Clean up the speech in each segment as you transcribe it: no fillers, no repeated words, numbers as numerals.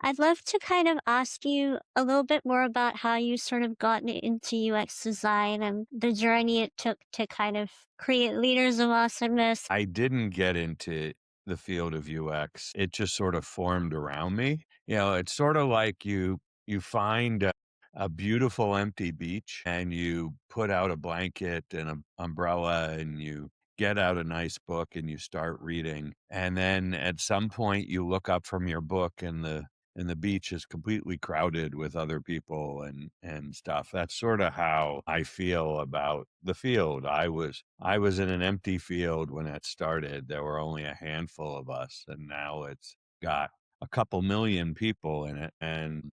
I'd love to kind of ask you a little bit more about how you sort of gotten into UX design and the journey it took to kind of create Leaders of Awesomeness. I didn't get into the field of UX. It just sort of formed around me. It's sort of like you find a beautiful empty beach and you put out a blanket and an umbrella and you get out a nice book and you start reading. And then at some point you look up from your book and the beach is completely crowded with other people and stuff. That's sort of how I feel about the field. I was in an empty field when it started. There were only a handful of us, and now it's got a couple million people in it, and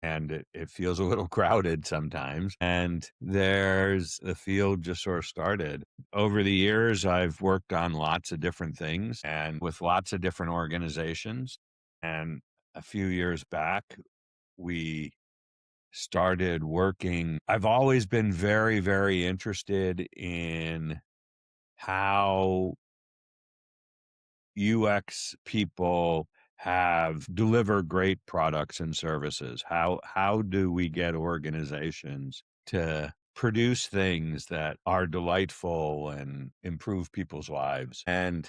it feels a little crowded sometimes. And there's the field just sort of started. Over the years, I've worked on lots of different things and with lots of different organizations. And a few years back, we started working. I've always been very, very interested in how UX people have deliver great products and services. How do we get organizations to produce things that are delightful and improve people's lives? And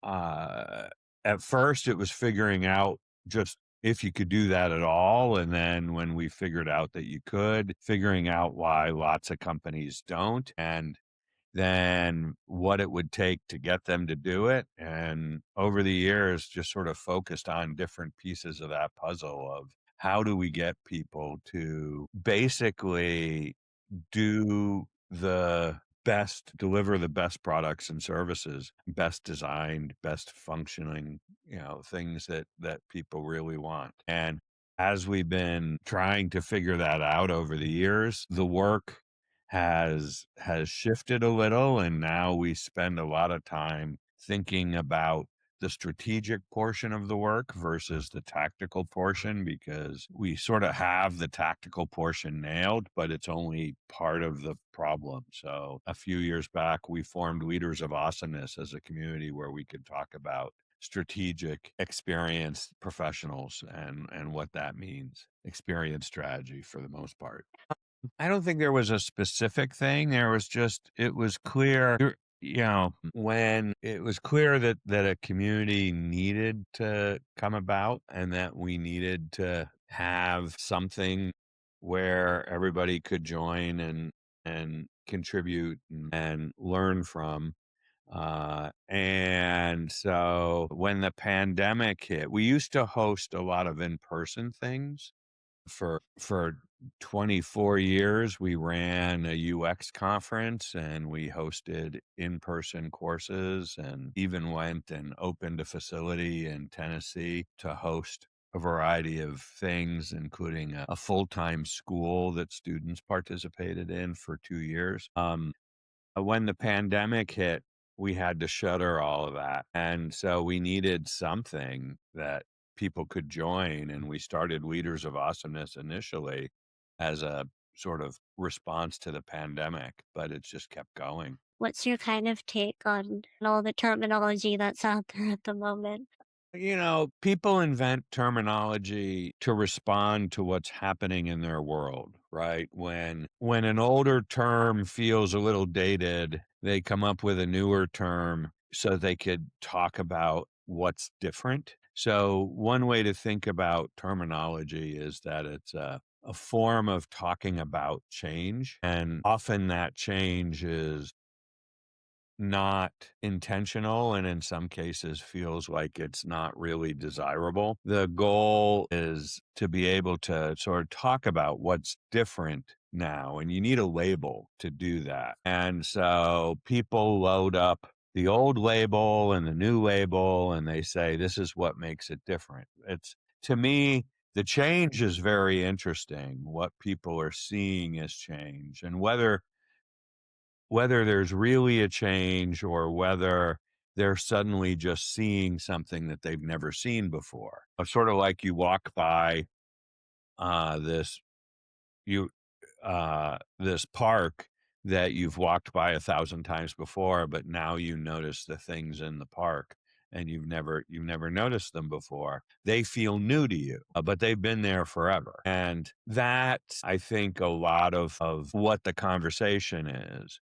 uh, at first, it was figuring out just if you could do that at all. And then when we figured out that you could, figuring out why lots of companies don't, and then what it would take to get them to do it. And over the years, just sort of focused on different pieces of that puzzle of how do we get people to basically do the deliver the best products and services, best designed, best functioning, things that people really want. And as we've been trying to figure that out over the years, the work has shifted a little, and now we spend a lot of time thinking about the strategic portion of the work versus the tactical portion, because we sort of have the tactical portion nailed, but it's only part of the problem. So a few years back, we formed Leaders of Awesomeness as a community where we could talk about strategic experienced professionals and what that means, experience strategy for the most part. I don't think there was a specific thing. There was just, it was clear, when it was clear that a community needed to come about and that we needed to have something where everybody could join and contribute and learn from. And so when the pandemic hit, we used to host a lot of in-person things for 24 years. We ran a UX conference and we hosted in-person courses and even went and opened a facility in Tennessee to host a variety of things, including a full-time school that students participated in for 2 years. When the pandemic hit, we had to shutter all of that. And so we needed something that people could join. And we started Leaders of Awesomeness initially as a sort of response to the pandemic, but it's just kept going. What's your kind of take on all the terminology that's out there at the moment? People invent terminology to respond to what's happening in their world, right? When an older term feels a little dated, they come up with a newer term so they could talk about what's different. So one way to think about terminology is that it's a form of talking about change. And often that change is not intentional and in some cases feels like it's not really desirable. The goal is to be able to sort of talk about what's different now, and you need a label to do that. And so people load up the old label and the new label and they say, this is what makes it different. It's, to me, the change is very interesting. What people are seeing as change, and whether there's really a change or whether they're suddenly just seeing something that they've never seen before. Sort of like you walk by this you this park that you've walked by 1,000 times before, but now you notice the things in the park and you've never noticed them before. They feel new to you, but they've been there forever. And that, I think, a lot of what the conversation is.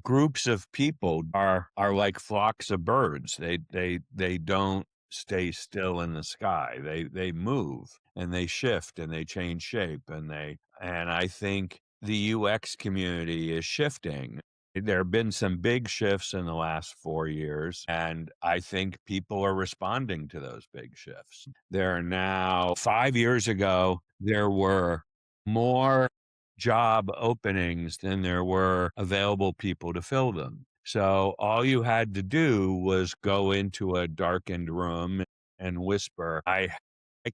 Groups of people are like flocks of birds. They don't stay still in the sky. They move and they shift and they change shape, and I think the UX community is shifting. There have been some big shifts in the last 4 years, and I think people are responding to those big shifts. There are now, 5 years ago, there were more job openings than there were available people to fill them. So all you had to do was go into a darkened room and whisper, I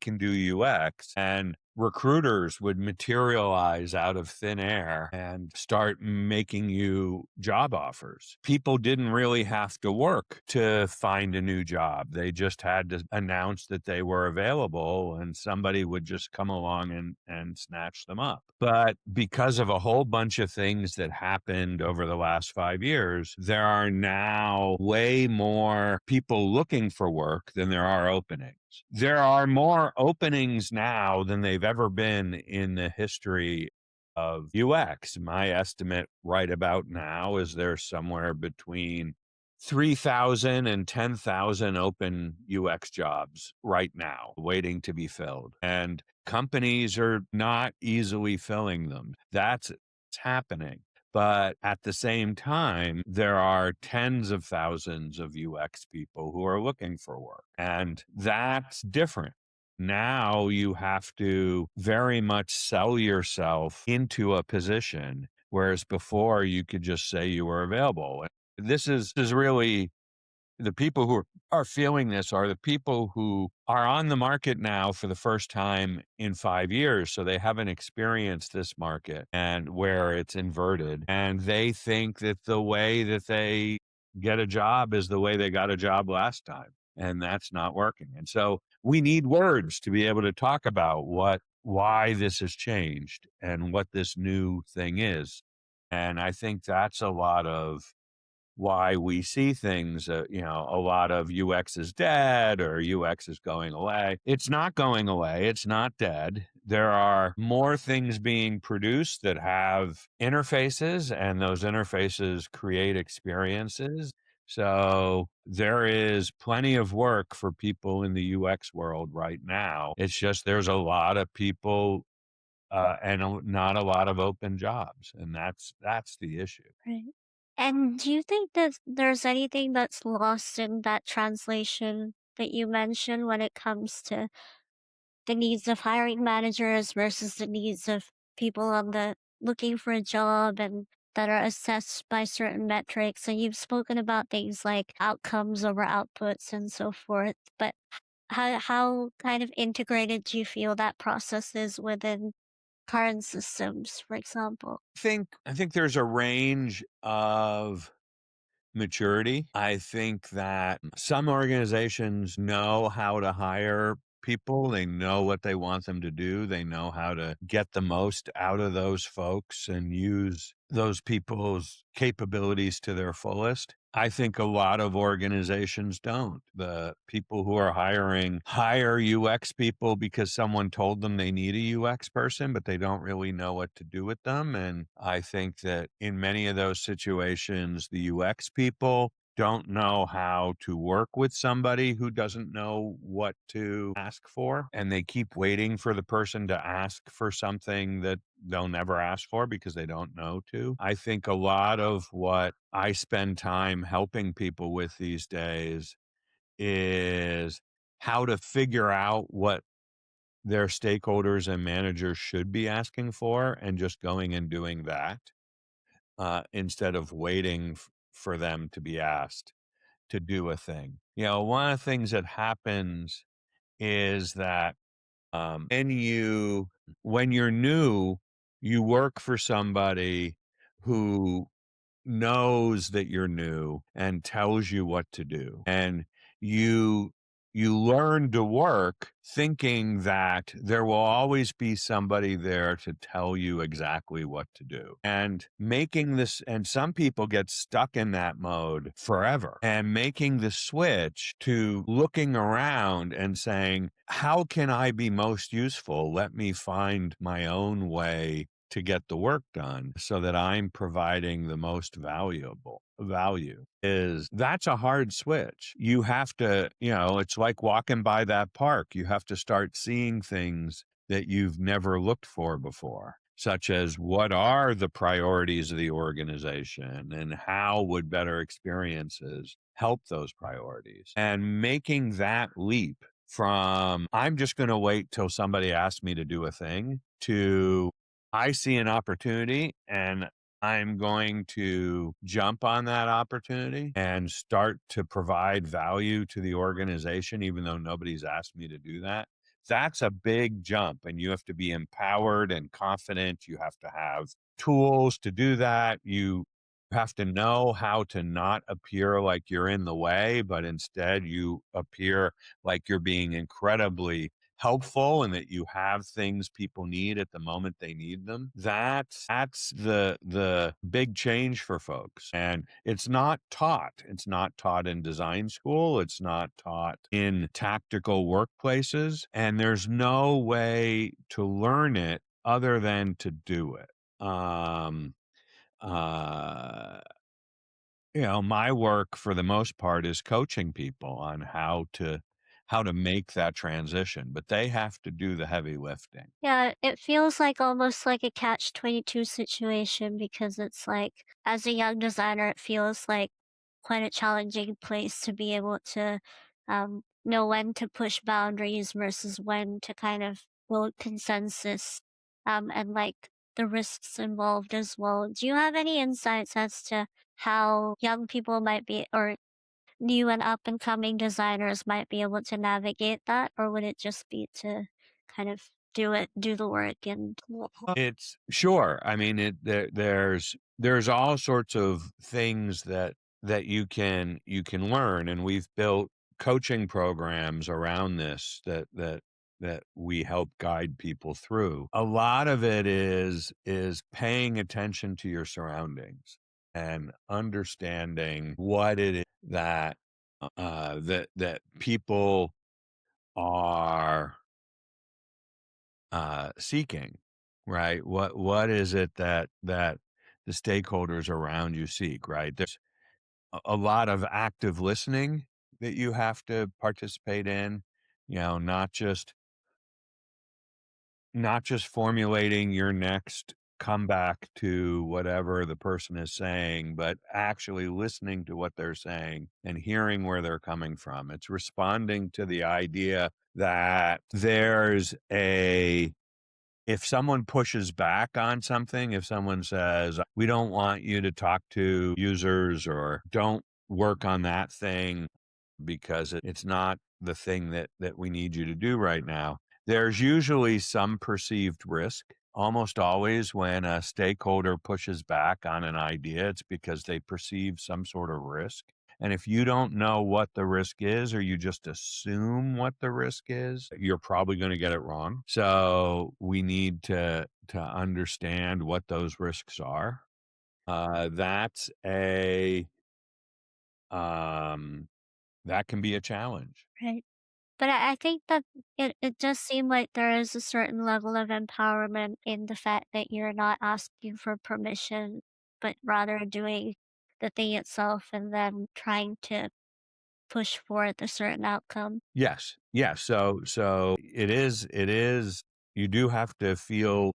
can do UX. And recruiters would materialize out of thin air and start making you job offers. People didn't really have to work to find a new job. They just had to announce that they were available, and somebody would just come along and snatch them up. But because of a whole bunch of things that happened over the last 5 years, there are now way more people looking for work than there are openings. There are more openings now than they've ever been in the history of UX. My estimate right about now is there's somewhere between 3,000 and 10,000 open UX jobs right now waiting to be filled. And companies are not easily filling them. That's happening. But at the same time, there are tens of thousands of UX people who are looking for work. And that's different. Now you have to very much sell yourself into a position, whereas before you could just say you were available. This is really the people who are feeling this are the people who are on the market now for the first time in 5 years. So they haven't experienced this market and where it's inverted. And they think that the way that they get a job is the way they got a job last time. And that's not working. And so we need words to be able to talk about why this has changed and what this new thing is. And I think that's a lot of why we see things, a lot of UX is dead or UX is going away. It's not going away. It's not dead. There are more things being produced that have interfaces, and those interfaces create experiences. So there is plenty of work for people in the UX world right now. It's just there's a lot of people not a lot of open jobs, and that's the issue. Right. And do you think that there's anything that's lost in that translation that you mentioned when it comes to the needs of hiring managers versus the needs of people on the looking for a job and that are assessed by certain metrics? And you've spoken about things like outcomes over outputs and so forth. But how kind of integrated do you feel that process is within current systems, for example? I think there's a range of maturity. I think that some organizations know how to hire people. They know what they want them to do. They know how to get the most out of those folks and use those people's capabilities to their fullest. I think a lot of organizations don't. The people who are hiring hire UX people because someone told them they need a UX person, but they don't really know what to do with them. And I think that in many of those situations, the UX people don't know how to work with somebody who doesn't know what to ask for. And they keep waiting for the person to ask for something that they'll never ask for because they don't know to. I think a lot of what I spend time helping people with these days is how to figure out what their stakeholders and managers should be asking for and just going and doing that instead of waiting for them to be asked to do a thing. One of the things that happens is that and when you're new, you work for somebody who knows that you're new and tells you what to do. And you you learn to work thinking that there will always be somebody there to tell you exactly what to do. And making this, and some people get stuck in that mode forever, and making the switch to looking around and saying, how can I be most useful? Let me find my own way to get the work done so that I'm providing the most value. Is that's a hard switch. You have to, it's like walking by that park. You have to start seeing things that you've never looked for before, such as what are the priorities of the organization and how would better experiences help those priorities, and making that leap from I'm just going to wait till somebody asks me to do a thing to I see an opportunity and I'm going to jump on that opportunity and start to provide value to the organization, even though nobody's asked me to do that. That's a big jump, and you have to be empowered and confident. You have to have tools to do that. You have to know how to not appear like you're in the way, but instead you appear like you're being incredibly helpful and that you have things people need at the moment they need them. That's the big change for folks. And it's not taught. It's not taught in design school. It's not taught in tactical workplaces. And there's no way to learn it other than to do it. Uh my work for the most part is coaching people on how to make that transition, but they have to do the heavy lifting. Yeah, it feels like almost like a catch-22 situation because it's like, as a young designer, it feels like quite a challenging place to be able to know when to push boundaries versus when to kind of build consensus, and like the risks involved as well. Do you have any insights as to how young people might be, or new and up and coming designers might be able to navigate that, or would it just be to kind of do the work and It's sure. I mean, there's all sorts of things that you can learn, and we've built coaching programs around this that we help guide people through. A lot of it is paying attention to your surroundings and understanding what it is that people are seeking, right? What is it that the stakeholders around you seek, right? There's a lot of active listening that you have to participate in, not just formulating your next comeback to whatever the person is saying, but actually listening to what they're saying and hearing where they're coming from. It's responding to the idea that there's a if someone pushes back on something, if someone says, we don't want you to talk to users or don't work on that thing because it's not the thing that we need you to do right now, there's usually some perceived risk. Almost always when a stakeholder pushes back on an idea, it's because they perceive some sort of risk. And if you don't know what the risk is, or you just assume what the risk is, you're probably going to get it wrong. So we need to understand what those risks are. That's a that can be a challenge. right. But I think that it does seem like there is a certain level of empowerment in the fact that you're not asking for permission, but rather doing the thing itself and then trying to push for the certain outcome. Yes. Yes. So it is you do have to feel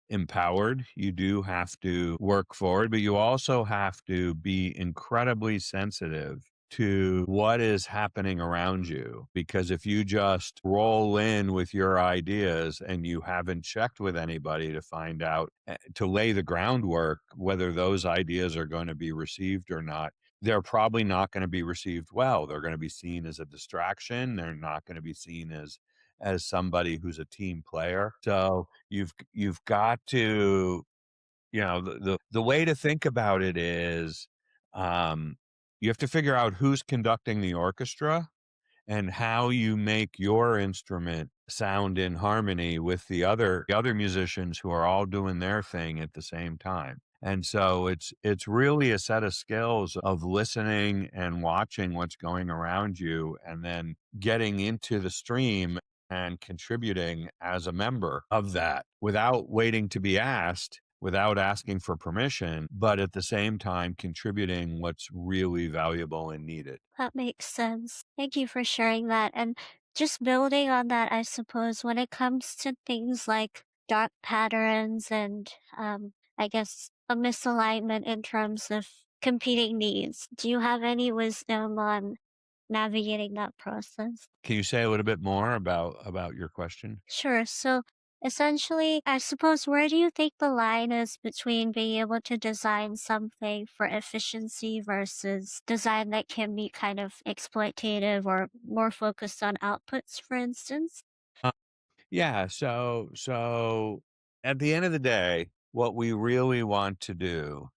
empowered. You do have to work forward, but you also have to be incredibly sensitive to what is happening around you. Because if you just roll in with your ideas and you haven't checked with anybody to find out, to lay the groundwork, whether those ideas are going to be received or not, they're probably not going to be received well. They're going to be seen as a distraction. They're not going to be seen as somebody who's a team player. So you've got to, the way to think about it is, um, you have to figure out who's conducting the orchestra and how you make your instrument sound in harmony with the other musicians who are all doing their thing at the same time. And so it's really a set of skills of listening and watching what's going around you and then getting into the stream and contributing as a member of that without waiting to be asked, without asking for permission, but at the same time contributing what's really valuable and needed. That makes sense. Thank you for sharing that. And just building on that, I suppose, when it comes to things like dark patterns and I guess a misalignment in terms of competing needs, do you have any wisdom on navigating that process? Can you say a little bit more about your question? Sure. So essentially, I suppose, where do you think the line is between being able to design something for efficiency versus design that can be kind of exploitative or more focused on outputs, for instance? Yeah, so at the end of the day, what we really want to do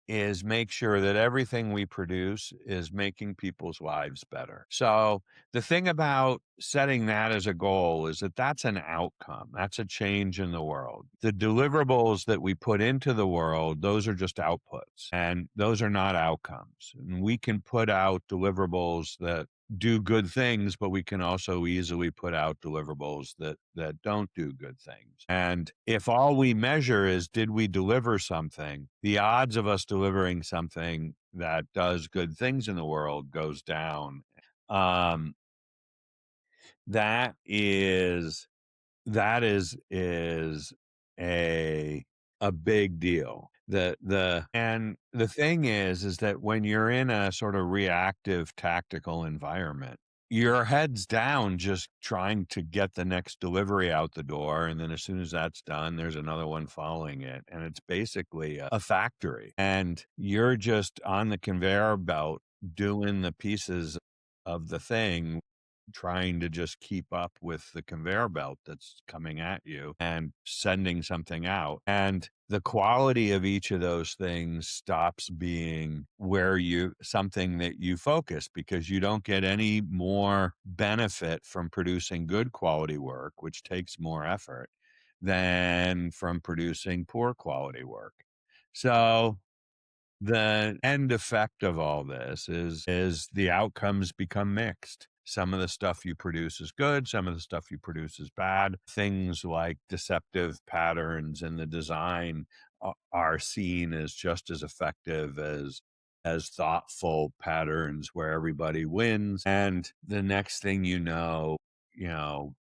is make sure that everything we produce is making people's lives better. So the thing about setting that as a goal is that that's an outcome. That's a change in the world. The deliverables that we put into the world, those are just outputs and those are not outcomes. And we can put out deliverables that do good things, but we can also easily put out deliverables that don't do good things. And if all we measure is did we deliver something, the odds of us delivering something that does good things in the world goes down. Um, that is that is a big deal. The thing is that when you're in a sort of reactive tactical environment, your head's down just trying to get the next delivery out the door, and then as soon as that's done, there's another one following it, and it's basically a factory, and you're just on the conveyor belt doing the pieces of the thing, trying to just keep up with the conveyor belt that's coming at you and sending something out. And the quality of each of those things stops being where you something that you focus because you don't get any more benefit from producing good quality work, which takes more effort, than from producing poor quality work. So the end effect of all this is the outcomes become mixed. Some of the stuff you produce is good, some of the stuff you produce is bad. Things like deceptive patterns in the design are seen as just as effective as thoughtful patterns where everybody wins. And the next thing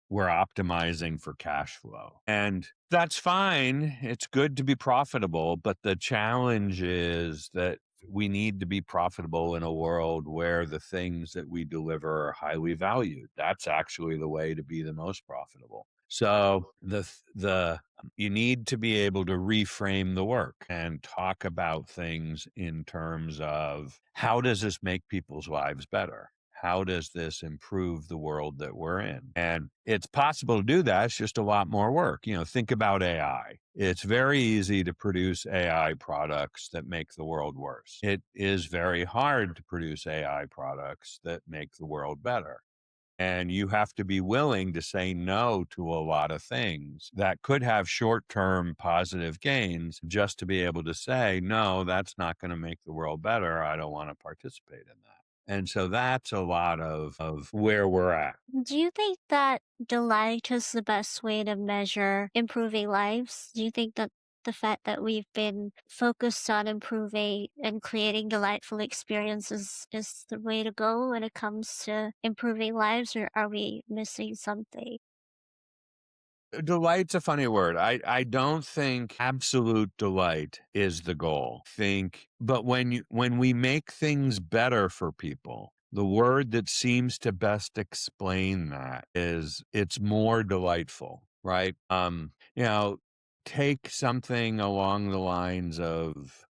we're optimizing for cash flow. And that's fine. It's good to be profitable, but the challenge is that we need to be profitable in a world where the things that we deliver are highly valued. That's actually the way to be the most profitable. So the you need to be able to reframe the work and talk about things in terms of how does this make people's lives better? How does this improve the world that we're in? And it's possible to do that. It's just a lot more work. Think about AI. It's very easy to produce AI products that make the world worse. It is very hard to produce AI products that make the world better. And you have to be willing to say no to a lot of things that could have short term positive gains just to be able to say, no, that's not going to make the world better. I don't want to participate in that. And so that's a lot of where we're at. Do you think that delight is the best way to measure improving lives? Do you think that the fact that we've been focused on improving and creating delightful experiences is the way to go when it comes to improving lives, or are we missing something? Delight's a funny word. I don't think absolute delight is the goal. But when we make things better for people, the word that seems to best explain that is it's more delightful, right? Take something along the lines of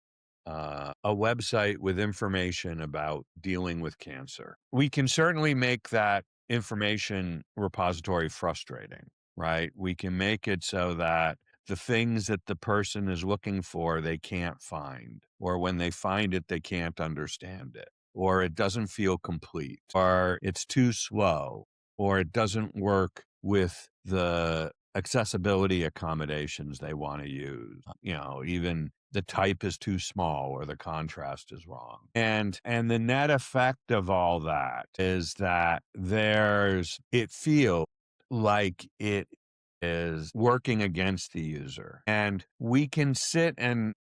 a website with information about dealing with cancer. We can certainly make that information repository frustrating, right? We can make it so that the things that the person is looking for, they can't find, or when they find it, they can't understand it. or it doesn't feel complete, or it's too slow, or it doesn't work with the accessibility accommodations they want to use. Even the type is too small or the contrast is wrong. And the net effect of all that is that it feels like it is working against the user. And we can sit and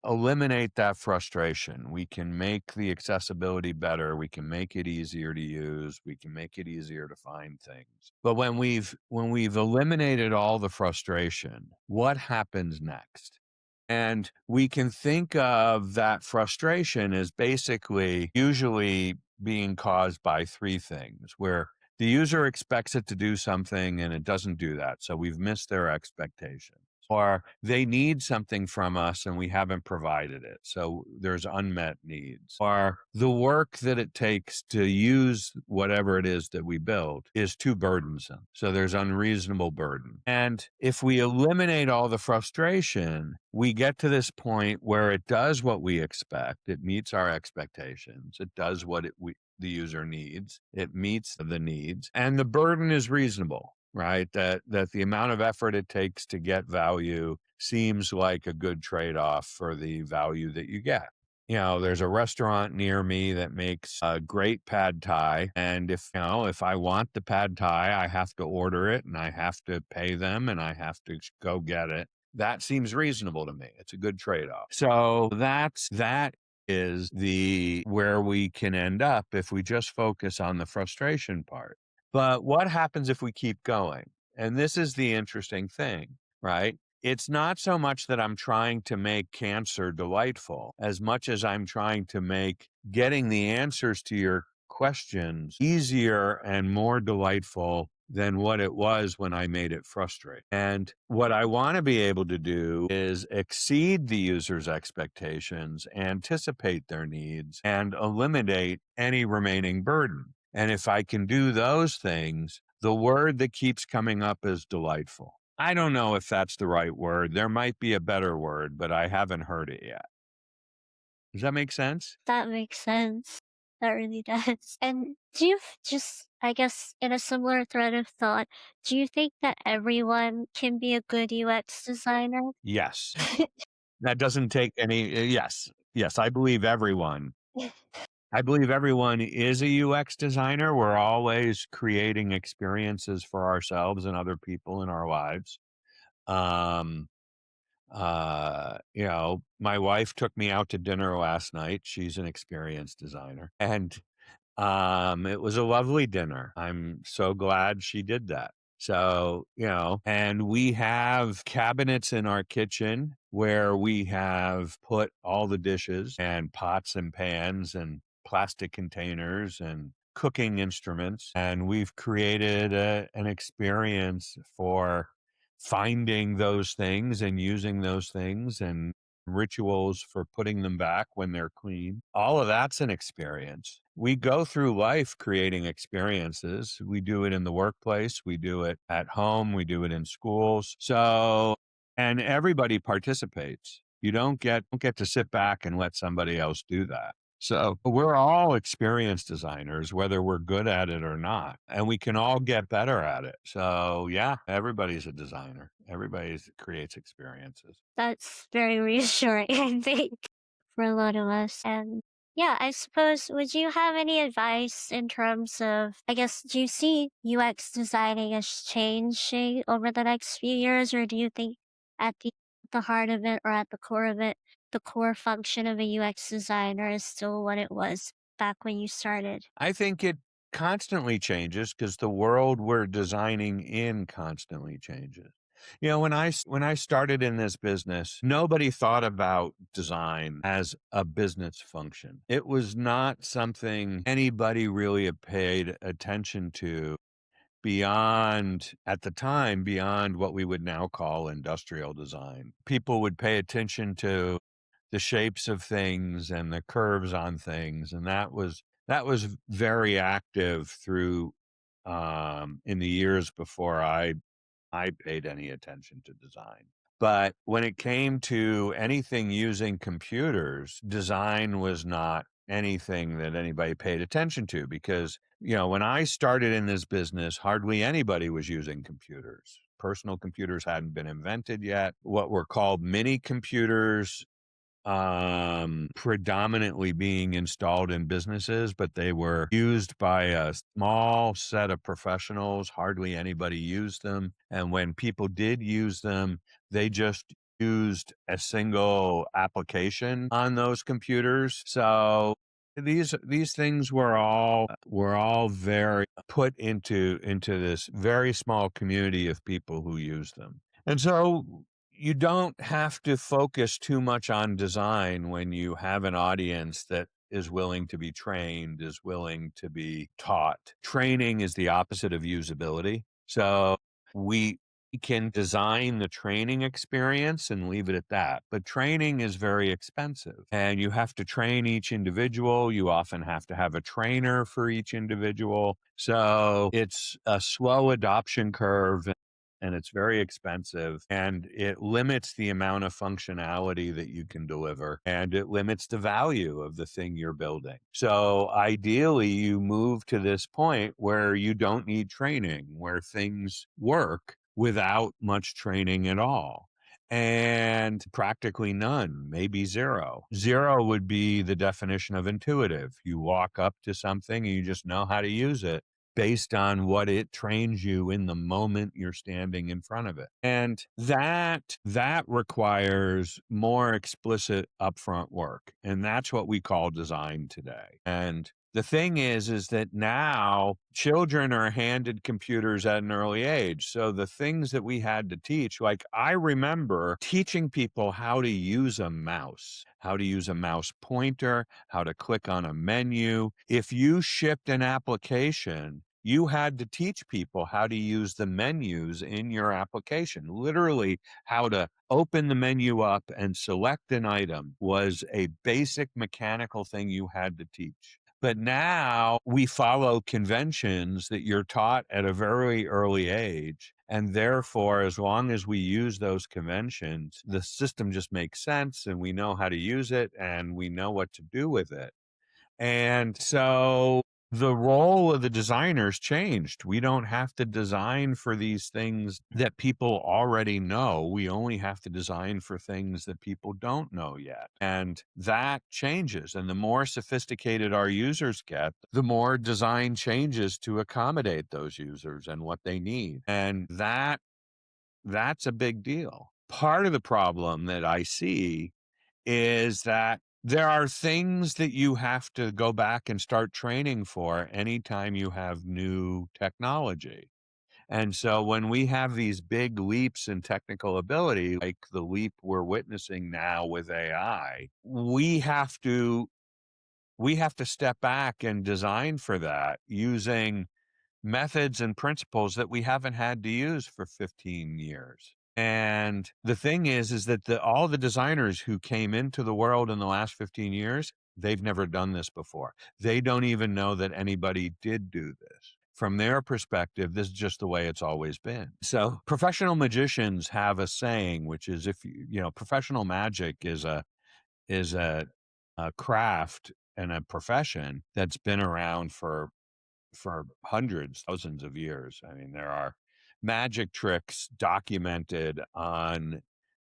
eliminate that frustration. We can make the accessibility better. We can make it easier to use. We can make it easier to find things. But when we've eliminated all the frustration, what happens next? And we can think of that frustration as basically usually being caused by three things, where the user expects it to do something and it doesn't do that. So we've missed their expectation. Or they need something from us and we haven't provided it. So there's unmet needs. Or the work that it takes to use whatever it is that we build is too burdensome. So there's unreasonable burden. And if we eliminate all the frustration, we get to this point where it does what we expect. It meets our expectations. It does what the user needs. It meets the needs, and the burden is reasonable, right? That the amount of effort it takes to get value seems like a good trade-off for the value that you get. There's a restaurant near me that makes a great pad thai, and if I want the pad thai, I have to order it and I have to pay them and I have to go get it. That seems reasonable to me. It's a good trade-off. So that is where we can end up if we just focus on the frustration part. But what happens if we keep going? And this is the interesting thing, right? It's not so much that I'm trying to make cancer delightful as much as I'm trying to make getting the answers to your questions easier and more delightful than what it was when I made it frustrating. And what I want to be able to do is exceed the user's expectations, anticipate their needs, and eliminate any remaining burden. And if I can do those things, the word that keeps coming up is delightful. I don't know if that's the right word. There might be a better word, but I haven't heard it yet. Does that make sense? That makes sense. That really does. And do you just, I guess, in a similar thread of thought, do you think that everyone can be a good UX designer? Yes. That doesn't take any, yes. Yes, I believe everyone. I believe everyone is a UX designer. We're always creating experiences for ourselves and other people in our lives. Um, my wife took me out to dinner last night. She's an experienced designer. And it was a lovely dinner. I'm so glad she did that. So, and we have cabinets in our kitchen where we have put all the dishes and pots and pans and plastic containers and cooking instruments. And we've created an experience for finding those things and using those things and rituals for putting them back when they're clean. All of that's an experience. We go through life creating experiences. We do it in the workplace. We do it at home. We do it in schools. So, and everybody participates. You don't get to sit back and let somebody else do that. So we're all experienced designers, whether we're good at it or not, and we can all get better at it. So yeah, everybody's a designer. Everybody creates experiences. That's very reassuring, I think, for a lot of us. And yeah, I suppose, would you have any advice in terms of, I guess, do you see UX designing as changing over the next few years, or do you think at the heart of it or at the core of it, the core function of a UX designer is still what it was back when you started? I think it constantly changes because the world we're designing in constantly changes. When I started in this business, nobody thought about design as a business function. It was not something anybody really had paid attention to at the time, beyond what we would now call industrial design. People would pay attention to the shapes of things and the curves on things, and that was very active through in the years before I paid any attention to design. But when it came to anything using computers, design was not anything that anybody paid attention to because, when I started in this business, hardly anybody was using computers. Personal computers hadn't been invented yet. What were called mini computers predominantly being installed in businesses, but they were used by a small set of professionals. Hardly anybody used them. And when people did use them, they just used a single application on those computers. So these things were all very put into this very small community of people who use them. And so you don't have to focus too much on design when you have an audience that is willing to be trained, is willing to be taught. Training is the opposite of usability. So we can design the training experience and leave it at that. But training is very expensive and you have to train each individual. You often have to have a trainer for each individual. So it's a slow adoption curve and it's very expensive and it limits the amount of functionality that you can deliver and it limits the value of the thing you're building. So ideally you move to this point where you don't need training, where things work without much training at all. And practically none, maybe zero. Zero would be the definition of intuitive. You walk up to something and you just know how to use it based on what it trains you in the moment you're standing in front of it. And that requires more explicit upfront work. And that's what we call design today. And the thing is that now children are handed computers at an early age. So the things that we had to teach, like I remember teaching people how to use a mouse, how to use a mouse pointer, how to click on a menu. If you shipped an application, you had to teach people how to use the menus in your application. Literally, how to open the menu up and select an item was a basic mechanical thing you had to teach. But now we follow conventions that you're taught at a very early age. And therefore, as long as we use those conventions, the system just makes sense and we know how to use it and we know what to do with it. And so the role of the designers changed. We don't have to design for these things that people already know. We only have to design for things that people don't know yet. And that changes. And the more sophisticated our users get, the more design changes to accommodate those users and what they need. And that's a big deal. Part of the problem that I see is that there are things that you have to go back and start training for anytime you have new technology. And so when we have these big leaps in technical ability, like the leap we're witnessing now with AI, we have to step back and design for that using methods and principles that we haven't had to use for 15 years. And the thing is that all the designers who came into the world in the last 15 years, they've never done this before. They don't even know that anybody did do this. From their perspective, this is just the way it's always been. So professional magicians have a saying, which is professional magic is a craft and a profession that's been around for hundreds, thousands of years. I mean, there are magic tricks documented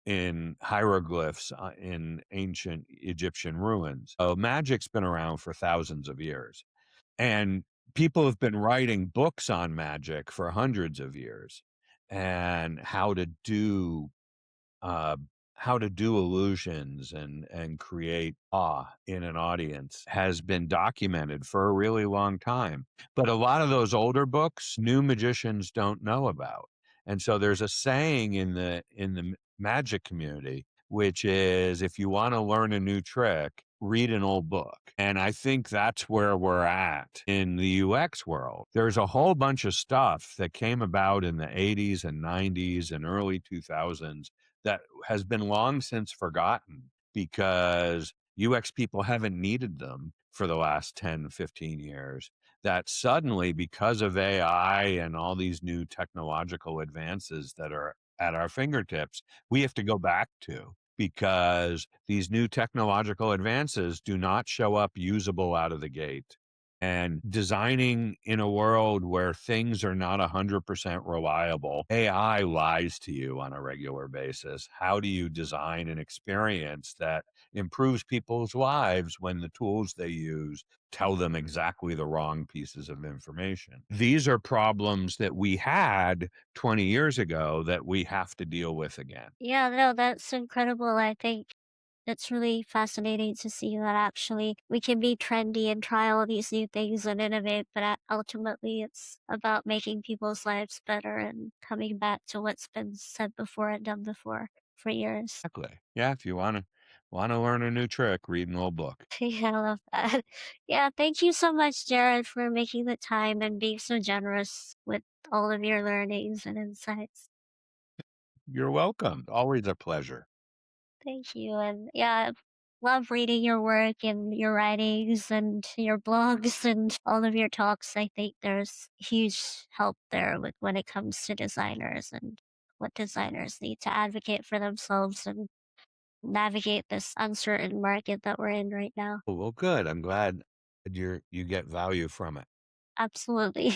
in hieroglyphs in ancient Egyptian ruins. So magic's been around for thousands of years. And people have been writing books on magic for hundreds of years and uh, how to do illusions and create awe in an audience has been documented for a really long time. But a lot of those older books, new magicians don't know about. And so there's a saying in the magic community, which is if you want to learn a new trick, read an old book. And I think that's where we're at in the UX world. There's a whole bunch of stuff that came about in the 80s and 90s and early 2000s that has been long since forgotten because UX people haven't needed them for the last 10, 15 years. That suddenly, because of AI and all these new technological advances that are at our fingertips, we have to go back to because these new technological advances do not show up usable out of the gate. And designing in a world where things are not 100% reliable, AI lies to you on a regular basis. How do you design an experience that improves people's lives when the tools they use tell them exactly the wrong pieces of information? These are problems that we had 20 years ago that we have to deal with again. Yeah, no, that's incredible. I think it's really fascinating to see that actually we can be trendy and try all these new things and innovate, but ultimately it's about making people's lives better and coming back to what's been said before and done before for years. Exactly. Yeah, if you wanna learn a new trick, read an old book. Yeah, I love that. Yeah, thank you so much, Jared, for making the time and being so generous with all of your learnings and insights. You're welcome. Always a pleasure. Thank you. And yeah, I love reading your work and your writings and your blogs and all of your talks. I think there's huge help there with when it comes to designers and what designers need to advocate for themselves and navigate this uncertain market that we're in right now. Well, good. I'm glad you get value from it. Absolutely.